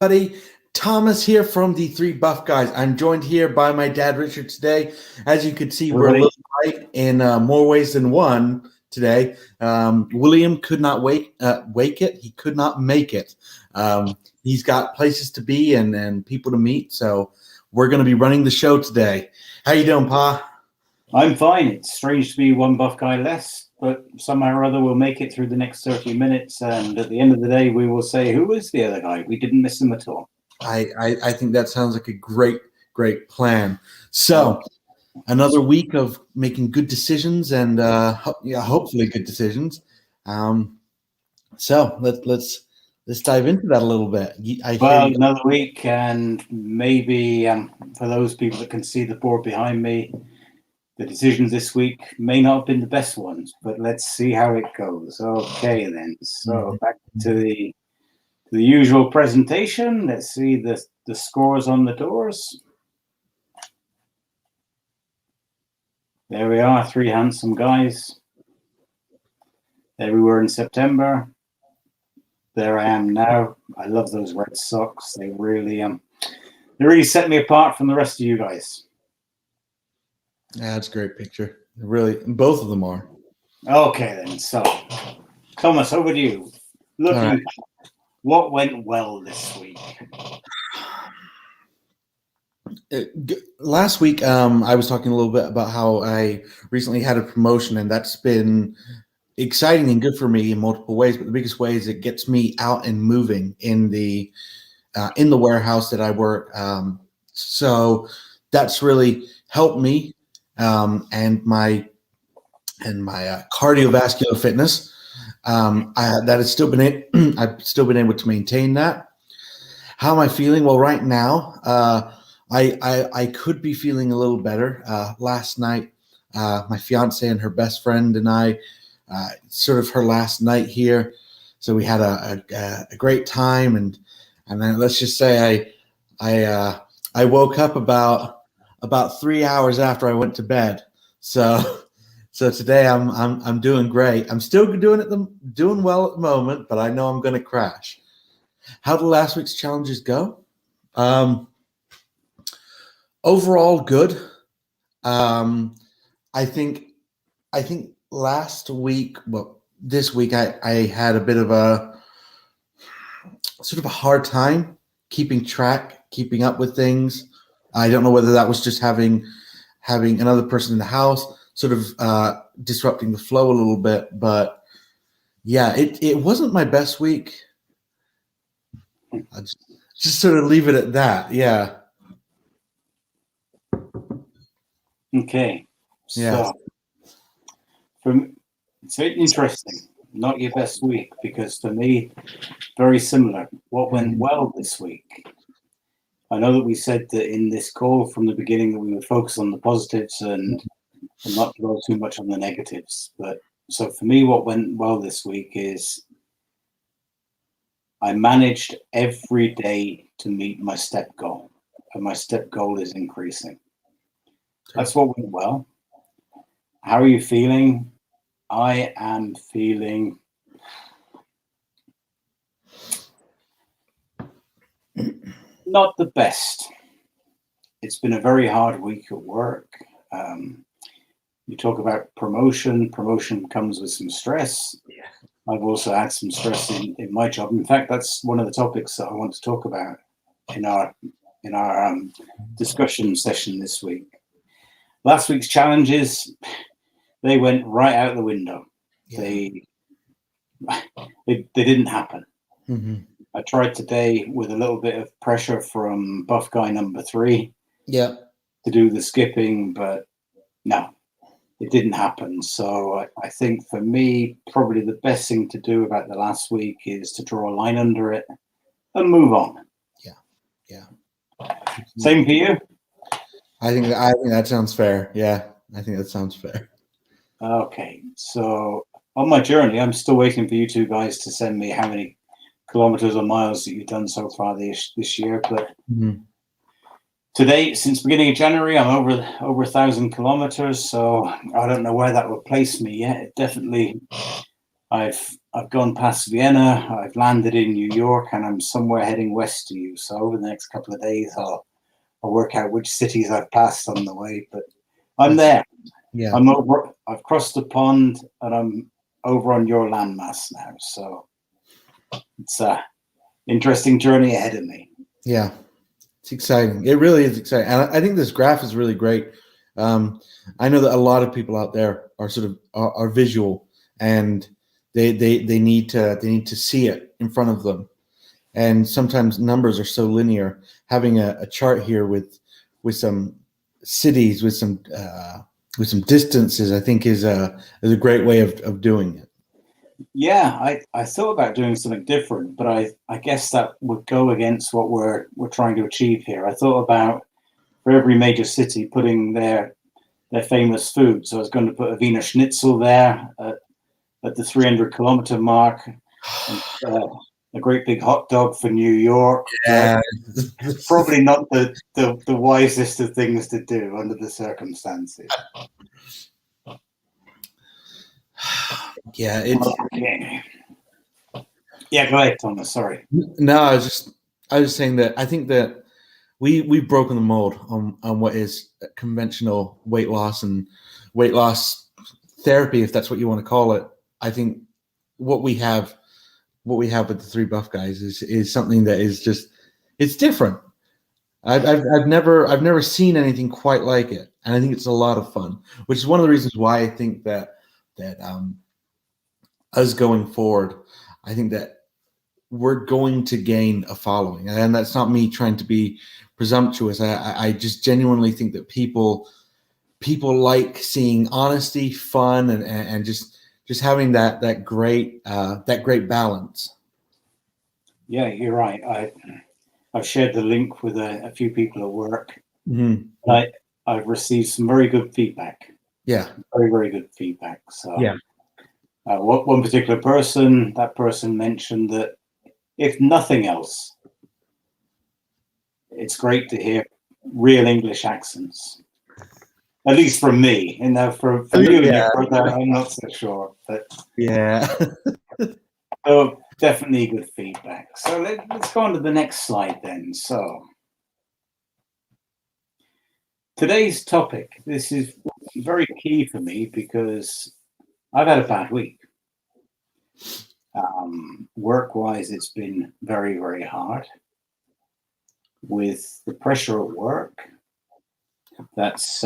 Buddy, Thomas here from the Three Buff Guys. I'm joined here by my dad, Richard, today. As you can see, we're a little light in more ways than one today. William could not wake it. He could not make it. He's got places to be and people to meet, so we're going to be running the show today. How you doing, Pa? I'm fine. It's strange to be one buff guy less, but somehow or other we'll make it through the next 30 minutes. And at the end of the day, we will say, who is the other guy? We didn't miss him at all. I think that sounds like a great plan. So another week of making good decisions and hopefully good decisions. So let's dive into that a little bit. Another week, and maybe for those people that can see the board behind me, the decisions this week may not have been the best ones, but let's see how it goes. Okay, then. So back to the usual presentation. Let's see the scores on the doors. There we are, three handsome guys. There we were in September. There I am now. I love those Red Sox. They really set me apart from the rest of you guys. Yeah, that's a great picture. Really, both of them are. Okay, then. So, Thomas, over to you. Looking, what went well this week? Last week, I was talking a little bit about how I recently had a promotion, and that's been exciting and good for me in multiple ways. But the biggest way is it gets me out and moving in the warehouse that I work. So that's really helped me. And my cardiovascular fitness, that has still been I've still been able to maintain that. How am I feeling? Well, right now, I could be feeling a little better. Last night, my fiance and her best friend and I, sort of her last night here, so we had a great time, and then let's just say I woke up about 3 hours after I went to bed. So today I'm doing great. I'm still doing well at the moment, but I know I'm going to crash. How did last week's challenges go? Overall good. I think last week, well, this week I had a bit of a sort of a hard time keeping up with things. I don't know whether that was just having another person in the house sort of disrupting the flow a little bit, but yeah, it wasn't my best week. I'll just sort of leave it at that. Yeah. Okay. Yeah. So it's very interesting. Not your best week, because for me, very similar. What went well this week? I know that we said that in this call from the beginning that we would focus on the positives and not dwell too much on the negatives. But so for me, what went well this week is I managed every day to meet my step goal, and my step goal is increasing. That's what went well. How are you feeling? I am feeling not the best. It's been a very hard week at work. You talk about promotion. Promotion comes with some stress. Yeah. I've also had some stress in my job. In fact, that's one of the topics that I want to talk about in our discussion session this week. Last week's challenges, they went right out the window. Yeah. They didn't happen. Mm-hmm. I tried today with a little bit of pressure from buff guy number 3. Yeah. To do the skipping, but no, it didn't happen. So I think for me, probably the best thing to do about the last week is to draw a line under it and move on. Yeah. Same for you? I think that sounds fair. Yeah, I think that sounds fair. Okay, so on my journey, I'm still waiting for you two guys to send me how many kilometers or miles that you've done so far this year. But to date, since beginning of January, I'm over 1,000 kilometers. So I don't know where that would place me yet. Definitely, I've I've gone past Vienna, I've landed in New York, and I'm somewhere heading west to you. So over the next couple of days, I'll work out which cities I've passed on the way. But I'm there. Yeah. I'm over. I've crossed the pond, and I'm over on your landmass now. So it's a interesting journey ahead of me. Yeah. It's exciting. It really is exciting. And I think this graph is really great. I know that a lot of people out there are sort of are visual, and they need to see it in front of them. And sometimes numbers are so linear. Having a chart here with some cities, with some distances, I think is a great way of doing it. Yeah, I thought about doing something different, but I guess that would go against what we're trying to achieve here. I thought about, for every major city, putting their famous food. So I was going to put a Wiener Schnitzel there at the 300-kilometer mark, and a great big hot dog for New York. Yeah. Probably not the wisest of things to do under the circumstances. Yeah, okay. Yeah, go ahead, Thomas. Sorry. No, I was just saying that I think that we've broken the mold on what is conventional weight loss and weight loss therapy, if that's what you want to call it. I think what we have with the Three Buff Guys is something that is just, it's different. I've never seen anything quite like it, and I think it's a lot of fun, which is one of the reasons why I think that us going forward, I think that we're going to gain a following, and that's not me trying to be presumptuous. I just genuinely think that people like seeing honesty, fun, and just having that great balance. Yeah, you're right. I've shared the link with a few people at work. Mm-hmm. I've received some very good feedback. Yeah, very, very good feedback. So yeah. One particular person, that person mentioned that if nothing else, it's great to hear real English accents. At least from me. And for you and your brother, I'm not so sure. But yeah. So definitely good feedback. So let's go on to the next slide then. So today's topic, this is very key for me because I've had a bad week. Work-wise, it's been very, very hard. With the pressure at work, that's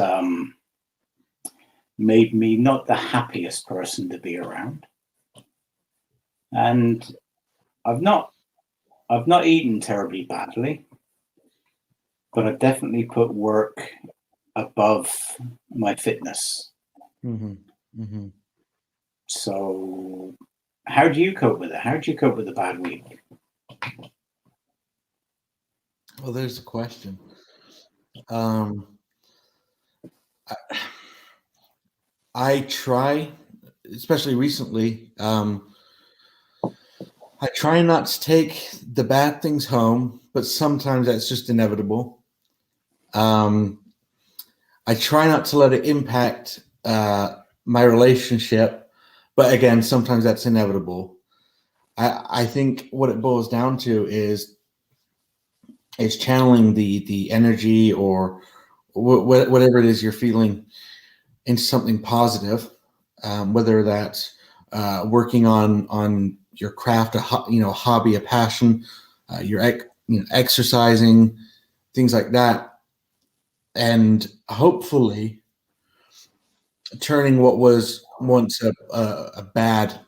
made me not the happiest person to be around. And I've not eaten terribly badly, but I've definitely put work above my fitness. Mm-hmm. Mm-hmm. So how do you cope with it? How do you cope with a bad week? Well, there's the question. I try, especially recently, I try not to take the bad things home, but sometimes that's just inevitable. I try not to let it impact my relationship, but again, sometimes that's inevitable. I think what it boils down to is channeling the energy or whatever it is you're feeling into something positive, whether that's working on your craft, a hobby, a passion, exercising, things like that, and hopefully turning what was once a bad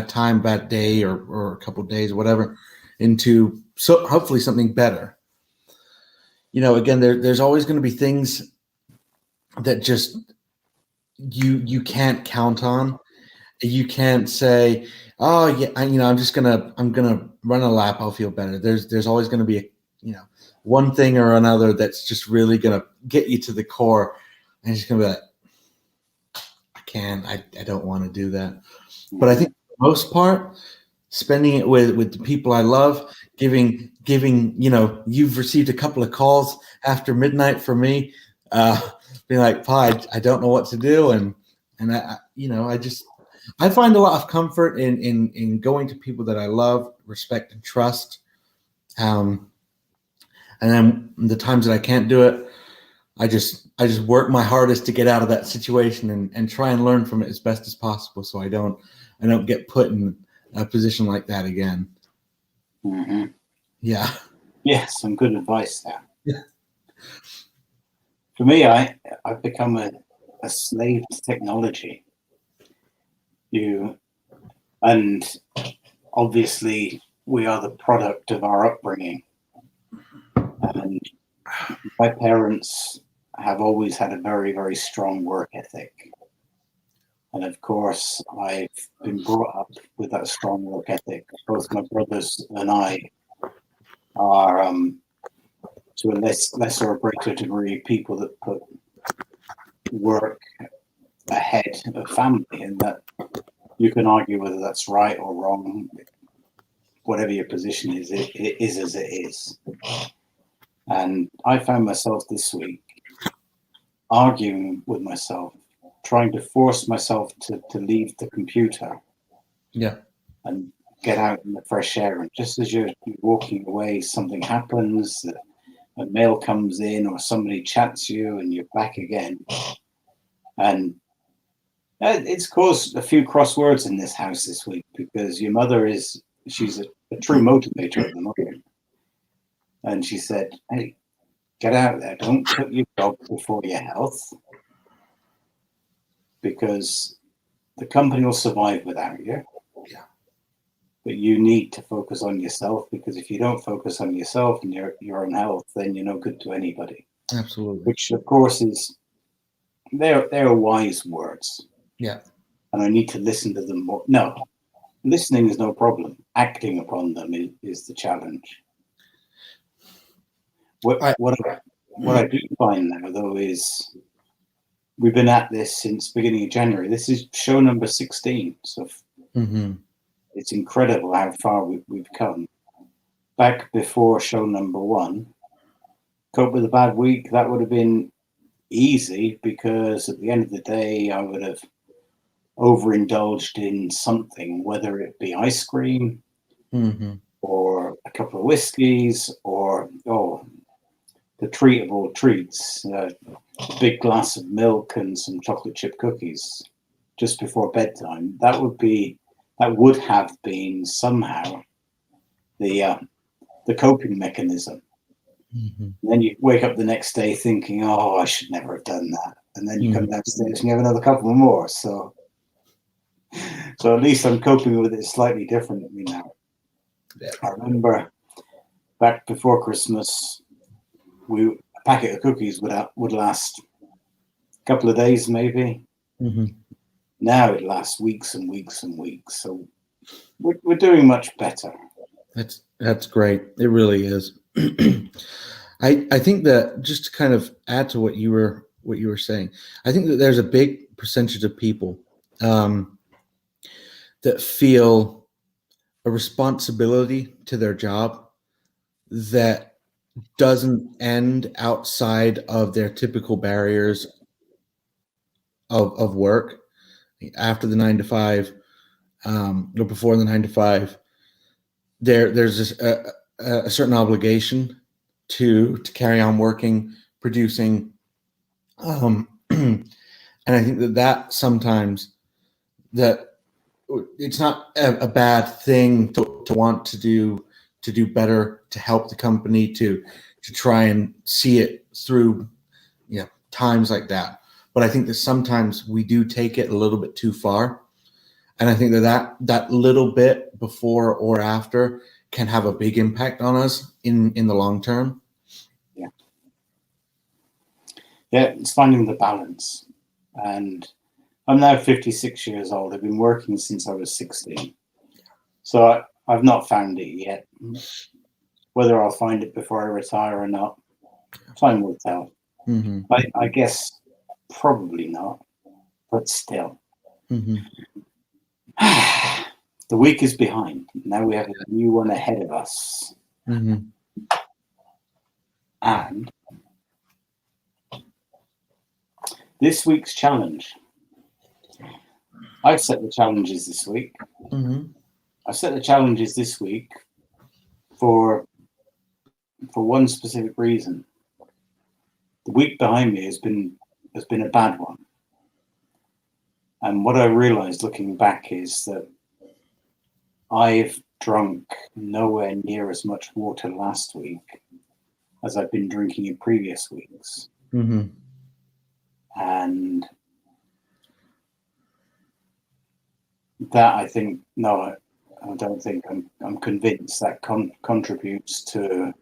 time, bad day, or a couple of days, whatever, into hopefully something better. Again, there's always going to be things that just you can't count on. You can't say, oh yeah, I'm gonna run a lap, I'll feel better. There's always going to be one thing or another that's just really going to get you to the core, and it's going to be like, I don't want to do that. But I think for the most part, spending it with the people I love, giving, you've received a couple of calls after midnight from me, being like, "Pa, I don't know what to do," and I I find a lot of comfort in going to people that I love, respect, and trust. And then the times that I can't do it, I just work my hardest to get out of that situation and try and learn from it as best as possible, so I don't get put in a position like that again. Mm-hmm. Yeah. Yeah, some good advice there. Yeah. For me, I've become a slave to technology. And obviously we are the product of our upbringing. And my parents have always had a very, very strong work ethic. And of course, I've been brought up with that strong work ethic. Both my brothers and I are, to a lesser or greater degree, people that put work ahead of family, and that you can argue whether that's right or wrong. Whatever your position is, it is as it is. And I found myself this week arguing with myself, trying to force myself to leave the computer, Yeah, and get out in the fresh air. And just as you're walking away, something happens, a mail comes in or somebody chats you and you're back again. And it's caused a few crosswords in this house this week, because your mother she's a true motivator at the moment. And she said, hey, get out there. Don't put your job before your health, because the company will survive without you. Yeah. But you need to focus on yourself, because if you don't focus on yourself and your own health, then you're no good to anybody. absolutely. Which, of course, they're wise words. Yeah. And I need to listen to them more. No, listening is no problem. Acting upon them is the challenge. What I do find now, though, is we've been at this since beginning of January. This is show number 16. So it's incredible how far we've come. Back before show number 1, cope with a bad week, that would have been easy, because at the end of the day, I would have overindulged in something, whether it be ice cream or a couple of whiskeys, or the treat of all treats, a big glass of milk and some chocolate chip cookies just before bedtime. That would have been somehow the coping mechanism. And then you wake up the next day thinking, oh, I should never have done that. And then you come downstairs and you have another couple more. So at least I'm coping with it slightly differently now. Yeah. I remember back before Christmas, a packet of cookies would last a couple of days, maybe. Now it lasts weeks and weeks and weeks. So we're doing much better. That's great. It really is. I think that, just to kind of add to what you were saying, I think that there's a big percentage of people that feel a responsibility to their job that doesn't end outside of their typical barriers of work. After the 9 to 5, or before the 9 to 5, there's a certain obligation to carry on working, producing, and I think that sometimes that it's not a bad thing to want to do better, to help the company, to try and see it through, times like that. But I think that sometimes we do take it a little bit too far. And I think that little bit before or after can have a big impact on us in the long term. Yeah, it's finding the balance. And I'm now 56 years old. I've been working since I was 16. So I've not found it yet. Whether I'll find it before I retire or not, time will tell. I guess probably not, but still. The week is behind. Now we have a new one ahead of us. And this week's challenge I've set the challenges this week. Mm-hmm. I've set the challenges this week for one specific reason. The week behind me has been a bad one. And what I realized looking back is that I've drunk nowhere near as much water last week as I've been drinking in previous weeks. Mm-hmm. And that I think, no, I don't think, I'm convinced that contributes to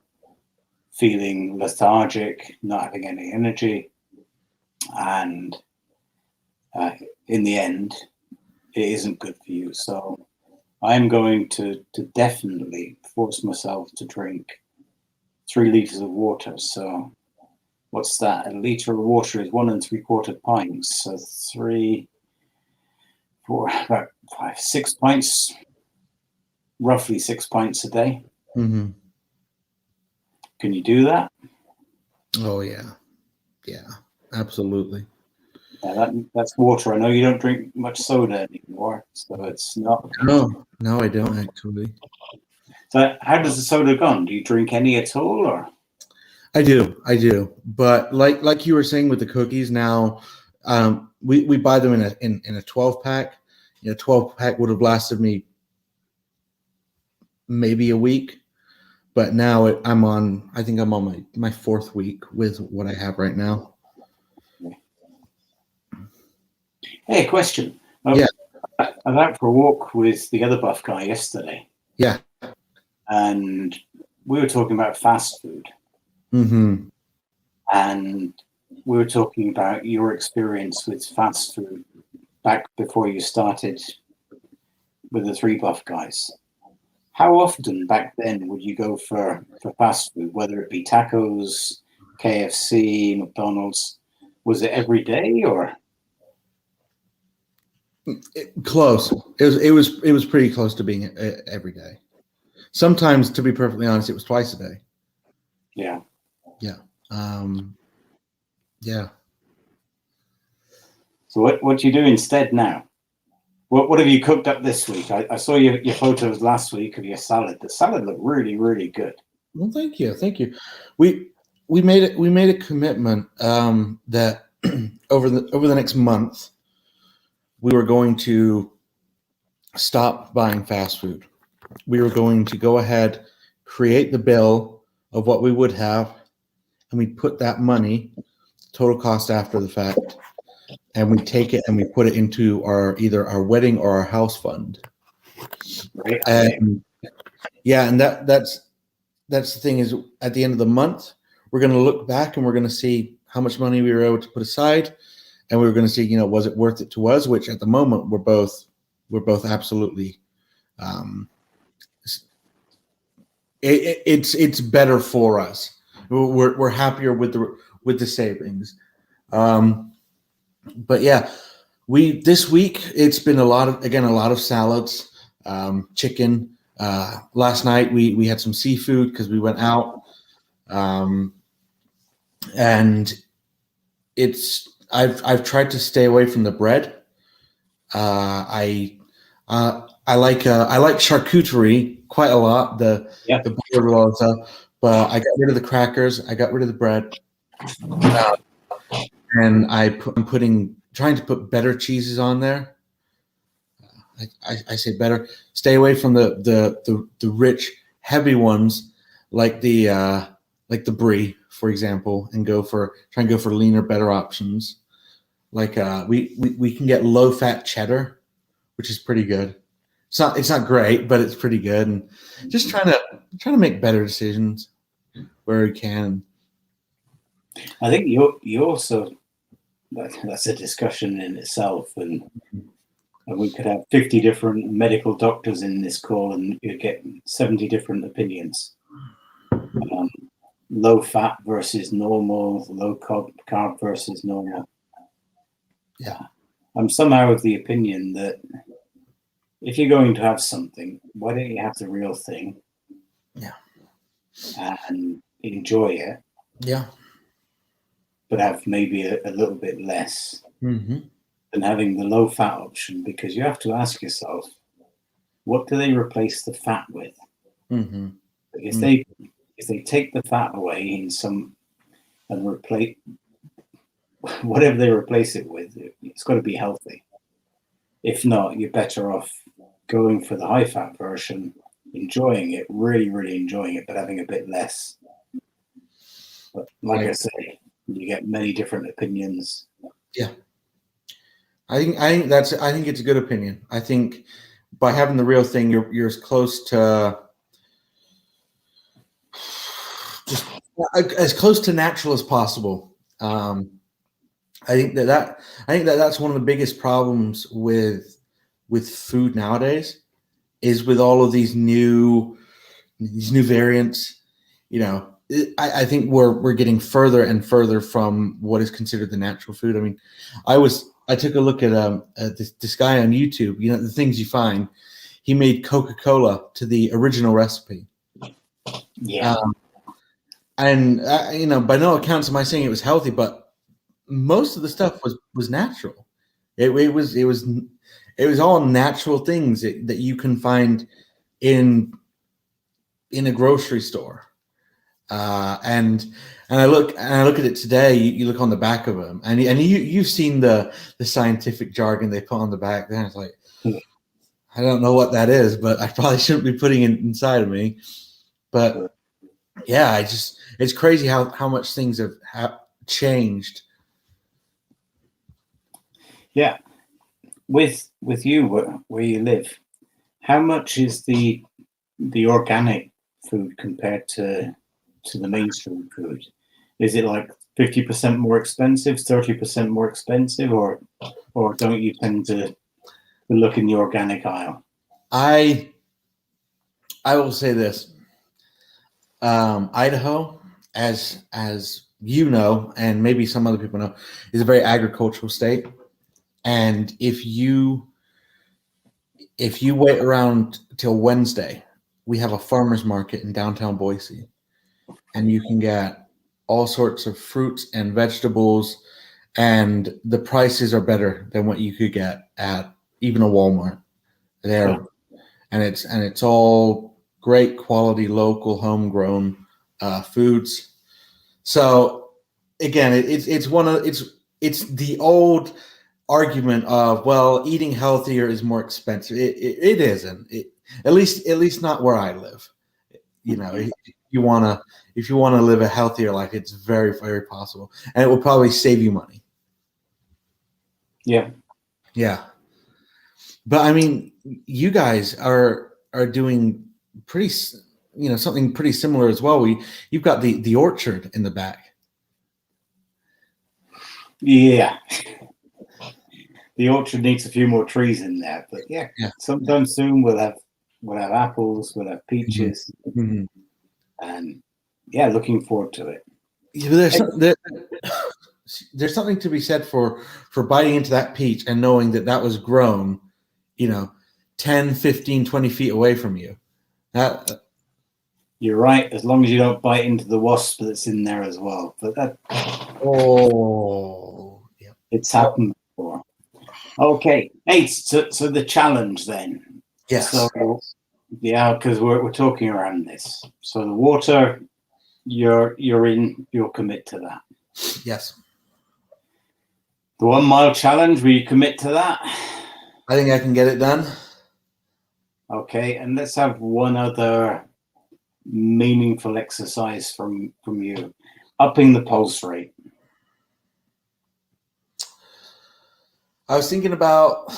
feeling lethargic, not having any energy. And in the end, it isn't good for you. So I'm going to definitely force myself to drink 3 liters of water. So what's that? A liter of water is 1 3/4 pints. So 3, 4, about 5, 6 pints, roughly 6 pints a day. Mm-hmm. Can you do that? Oh yeah, absolutely. That's water. I know you don't drink much soda anymore, so it's not. No, I don't actually. So how does the soda gone? Do you drink any at all, or? I do. But like you were saying with the cookies, now we buy them in a 12 pack. 12 pack would have lasted me maybe a week, but now I think I'm on my 4th week with what I have right now. Hey, question. Yeah. I was out for a walk with the other buff guy yesterday. Yeah. And we were talking about fast food. Mm-hmm. And we were talking about your experience with fast food back before you started with the 3 buff guys. How often back then would you go for fast food, whether it be tacos, KFC, McDonald's? Was it every day or? Close. It was pretty close to being every day. Sometimes, to be perfectly honest, it was twice a day. Yeah. Yeah. Yeah. So what do you do instead now? What have you cooked up this week? I saw your photos last week of your salad. The salad looked really, really good. Well, thank you. We made a commitment that over the next month we were going to stop buying fast food. We were going to go ahead, create the bill of what we would have, and we put that money, total cost after the fact, and we take it and we put it into either our wedding or our house fund. Right. And yeah, and that's the thing is, at the end of the month, we're going to look back and we're going to see how much money we were able to put aside, and we were going to see, was it worth it to us? Which at the moment we're both absolutely. It's better for us. We're happier with the savings. But yeah, this week it's been a lot of salads, chicken. Last night we had some seafood because we went out, and I've tried to stay away from the bread. I like charcuterie quite a lot. The butter and all that stuff, but I got rid of the crackers. I got rid of the bread, and I'm trying to put better cheeses on there. I say better. Stay away from the rich, heavy ones like the brie, for example, and try and go for leaner, better options. Like we can get low fat cheddar, which is pretty good. It's not great, but it's pretty good. And just trying to make better decisions where we can. I think you also, that's a discussion in itself, and we could have 50 different medical doctors in this call, and you'd get 70 different opinions. Low fat versus normal, low carb versus normal. Yeah, I'm somehow of the opinion that if you're going to have something, why don't you have the real thing? Yeah. And enjoy it. Yeah. But have maybe a little bit less. Mm-hmm. than having the low fat option, because you have to ask yourself, what do they replace the fat with? Mm-hmm. If they take the fat away in some and replace whatever they replace it with, it's got to be healthy. If not, you're better off going for the high fat version, enjoying it, really, really enjoying it, but having a bit less. But like I say, you get many different opinions. Yeah. I think it's a good opinion. I think by having the real thing, you're as close to just as close to natural as possible. I think that's one of the biggest problems with food nowadays is with all of these new variants. You know, I think we're getting further and further from what is considered the natural food. I mean, I took a look at this guy on YouTube. You know, the things you find. He made Coca-Cola to the original recipe. Yeah. And you know, by no accounts am I saying it was healthy, but most of the stuff was natural. It was all natural things that you can find in a grocery store. And I look at it today. You look on the back of them, and you've seen the scientific jargon they put on the back. Then it's like, I don't know what that is, but I probably shouldn't be putting it inside of me. But yeah, it's crazy how much things have changed. Yeah. With you where you live, how much is the organic food compared to the mainstream food? Is it like 50% more expensive, 30% more expensive, or don't you tend to look in the organic aisle? I will say this. Idaho, as you know, and maybe some other people know, is a very agricultural state. And if you wait around till Wednesday, we have a farmer's market in downtown Boise, and you can get all sorts of fruits and vegetables, and the prices are better than what you could get at even a Walmart there. And it's all great quality, local, homegrown foods. So again, it's the old argument of, well, eating healthier is more expensive. It isn't. At least not where I live. You know, if you wanna live a healthier life, it's very, very possible, and it will probably save you money. Yeah. Yeah. But I mean, you guys are doing pretty, you know, something pretty similar as well. You've got the orchard in the back. Yeah. The orchard needs a few more trees in there, but yeah. Sometime soon we'll have apples, we'll have peaches, Mm-hmm. and yeah, looking forward to it. Yeah, there's something to be said for biting into that peach and knowing that was grown, you know, 10, 15, 20 feet away from you. You're right, as long as you don't bite into the wasp that's in there as well. But yeah, it's happened before. Okay, hey, so the challenge then. Yes. So yeah, because we're talking around this. So the water, you'll commit to that. Yes. The 1 mile challenge, will you commit to that? I think I can get it done. Okay, and let's have one other meaningful exercise from you. Upping the pulse rate. I was thinking about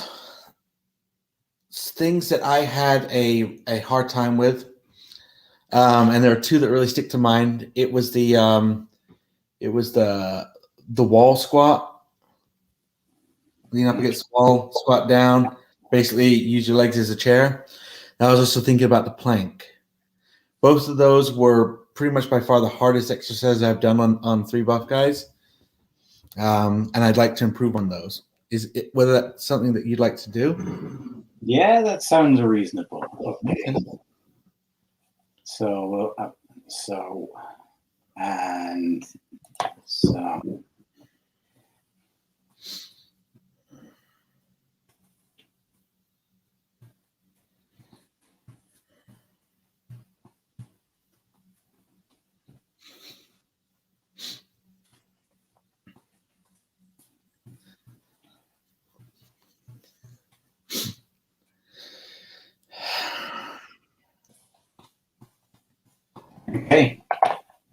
things that I had a hard time with, and there are two that really stick to mind. It was the wall squat. Lean up against the wall, squat down. Basically, use your legs as a chair. And I was also thinking about the plank. Both of those were pretty much by far the hardest exercises I've done on Three Buff Guys, and I'd like to improve on those. Is it whether that's something that you'd like to do? Yeah, that sounds reasonable. Okay. So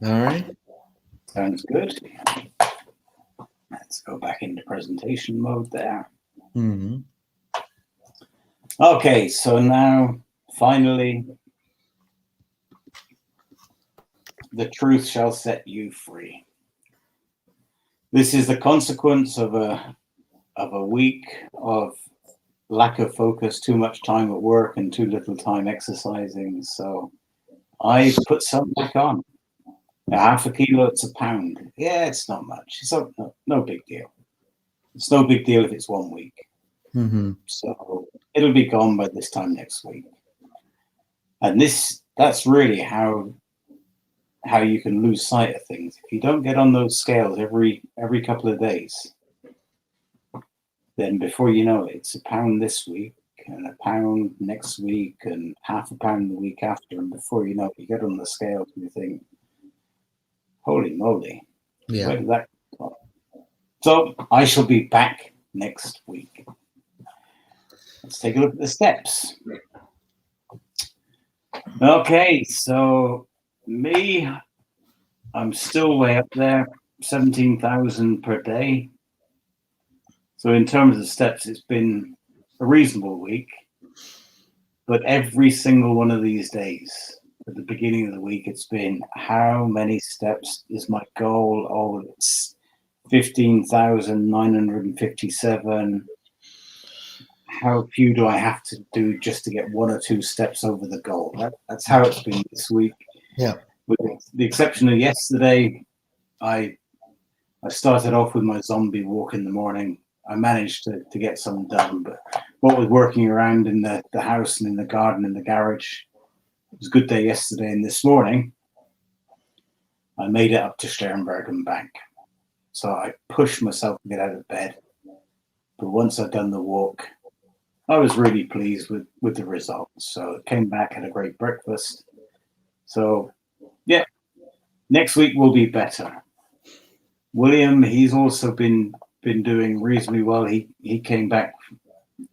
All right. Sounds good. Let's go back into presentation mode there. Mm-hmm. Okay, so now finally, the truth shall set you free. This is the consequence of a week of lack of focus, too much time at work, and too little time exercising. So I put some back on. A half a kilo, it's a pound. Yeah, it's not much. It's no big deal. It's no big deal if it's 1 week. Mm-hmm. So it'll be gone by this time next week. And that's really how you can lose sight of things. If you don't get on those scales every couple of days, then before you know it, it's a pound this week and a pound next week and half a pound the week after. And before you know it, you get on the scales and you think, holy moly, Yeah. where did that come from? So I shall be back next week. Let's take a look at the steps. Okay, so me, I'm still way up there, 17,000 per day. So in terms of steps, it's been a reasonable week. But every single one of these days, at the beginning of the week, it's been how many steps is my goal? Oh, it's 15,957. How few do I have to do just to get 1 or 2 steps over the goal? That's how it's been this week. Yeah. With the exception of yesterday, I started off with my zombie walk in the morning. I managed to get some done, but what with working around in the house and in the garden and the garage, it was a good day yesterday. And this morning, I made it up to Sternberg and back. So I pushed myself to get out of bed. But once I'd done the walk, I was really pleased with the results. So I came back, had a great breakfast. So, yeah, next week will be better. William, he's also been doing reasonably well. He came back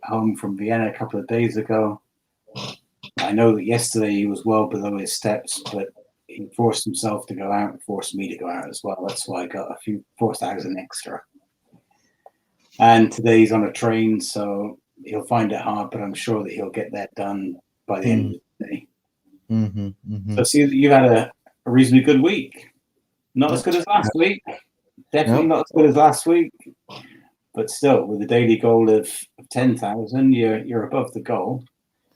home from Vienna a couple of days ago. I know that yesterday he was well below his steps, but he forced himself to go out and forced me to go out as well. That's why I got a few 4,000 extra. And today he's on a train, so he'll find it hard, but I'm sure that he'll get that done by the end of the day. Mm-hmm. Mm-hmm. So see, you've had a reasonably good week. Not as good as last week. Definitely not as good as last week. But still, with a daily goal of 10,000, you're above the goal.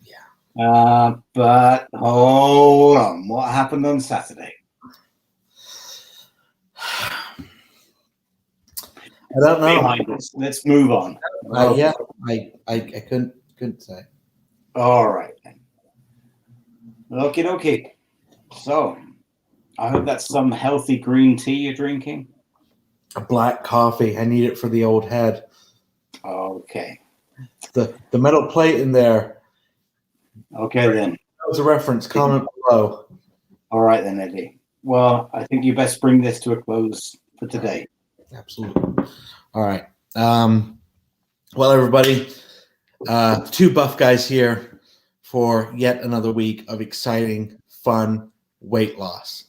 Yeah. But hold on, what happened on Saturday? I don't know. Behind us. Let's move on. Yeah, I couldn't say. All right then. Okay. So, I hope that's some healthy green tea you're drinking. A black coffee. I need it for the old head. Okay. The metal plate in there. Okay then. That was a reference. Comment below. All right then, Eddie. Well, I think you best bring this to a close for today. Absolutely. All right. Well, everybody, 2 buff guys here for yet another week of exciting, fun weight loss.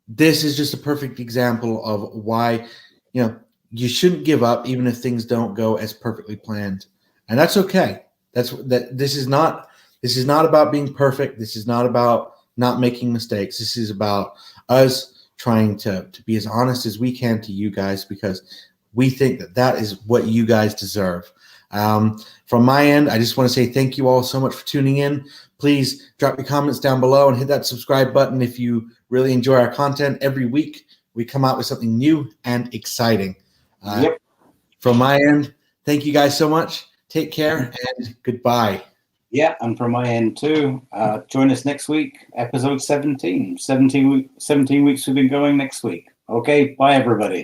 This is just a perfect example of why, you shouldn't give up even if things don't go as perfectly planned, and that's okay. This is not about being perfect. This is not about not making mistakes. This is about us trying to be as honest as we can to you guys, because we think that is what you guys deserve. From my end, I just want to say thank you all so much for tuning in. Please drop your comments down below and hit that subscribe button if you really enjoy our content. Every week, we come out with something new and exciting. Yep. From my end, thank you guys so much. Take care and goodbye. Yeah, and from my end too. Join us next week, episode 17. 17 weeks we've been going next week. Okay, bye everybody.